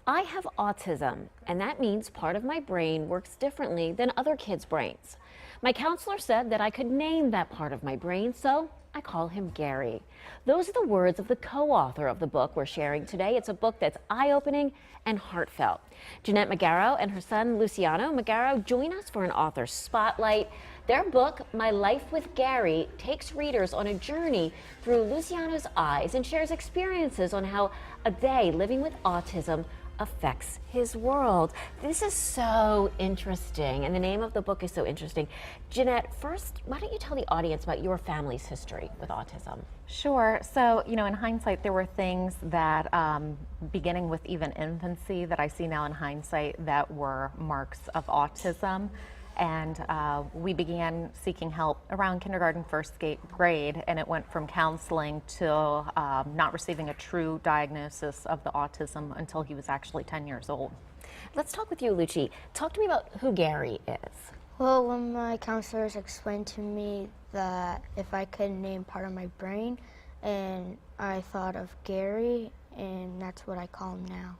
I have autism, and that means part of my brain works differently than other kids' brains. My counselor said that I could name that part of my brain, so I call him Gary. Those are the words of the co-author of the book we're sharing today. It's a book that's eye-opening and heartfelt. Jeanette Magaro and her son Luciano Magaro join us for an author spotlight. Their book, My Life with Gary, takes readers on a journey through Luciano's eyes and shares experiences on how a day living with autism affects his world. This is so interesting, and the name of the book is so interesting. Jeanette, first, why don't you tell the audience about your family's history with autism? Sure. So, in hindsight, there were things that, beginning with even infancy, that I see now in hindsight that were marks of autism. And we began seeking help around kindergarten, first grade, and it went from counseling to not receiving a true diagnosis of the autism until he was actually 10 years old. Let's talk with you, Luci. Talk to me about who Gary is. Well, when my counselors explained to me that if I could name part of my brain, and I thought of Gary, and that's what I call him now.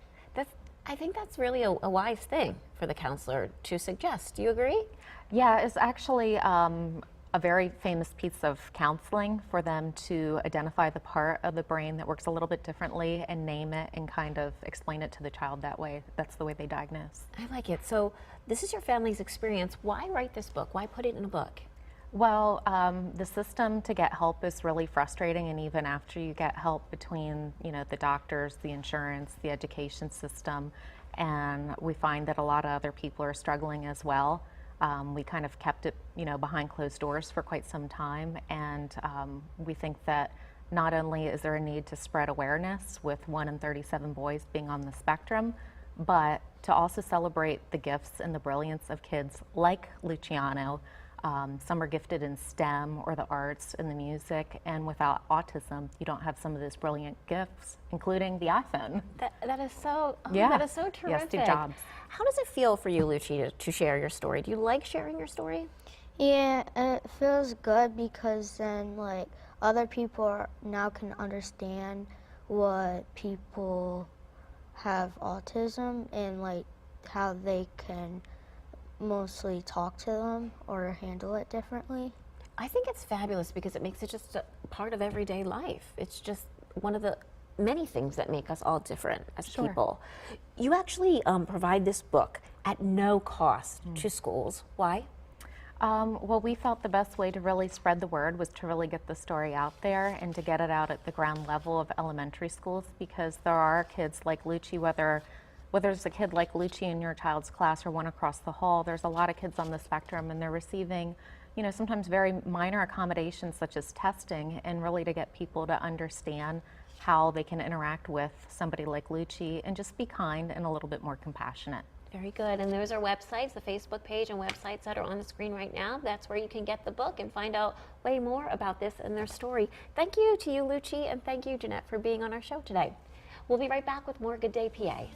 I think that's really a wise thing for the counselor to suggest. Do you agree? Yeah, it's actually a very famous piece of counseling for them to identify the part of the brain that works a little bit differently and name it and kind of explain it to the child that way. That's the way they diagnose. I like it. So this is your family's experience. Why write this book? Why put it in a book? Well, the system to get help is really frustrating, and even after you get help between, the doctors, the insurance, the education system, and we find that a lot of other people are struggling as well. We kind of kept it, behind closed doors for quite some time, and we think that not only is there a need to spread awareness with 1 in 37 boys being on the spectrum, but to also celebrate the gifts and the brilliance of kids like Luciano. Some are gifted in STEM or the arts and the music, and without autism, you don't have some of those brilliant gifts, including the iPhone. That is so, yeah. That is so terrific. Yes, Steve Jobs. How does it feel for you, Luci, to share your story? Do you like sharing your story? Yeah, it feels good because then other people now can understand what people have autism and how they can mostly talk to them or handle it differently. I think it's fabulous because it makes it just a part of everyday life. It's just one of the many things that make us all different as Sure. people. You actually provide this book at no cost to schools. Why? Well, we felt the best way to really spread the word was to really get the story out there and to get it out at the ground level of elementary schools, because there are kids like Luci, whether it's a kid like Luci in your child's class or one across the hall, there's a lot of kids on the spectrum, and they're receiving, sometimes very minor accommodations such as testing, and really to get people to understand how they can interact with somebody like Luci and just be kind and a little bit more compassionate. Very good. And those are websites, the Facebook page and websites that are on the screen right now. That's where you can get the book and find out way more about this and their story. Thank you to you, Luci, and thank you, Jeanette, for being on our show today. We'll be right back with more Good Day PA.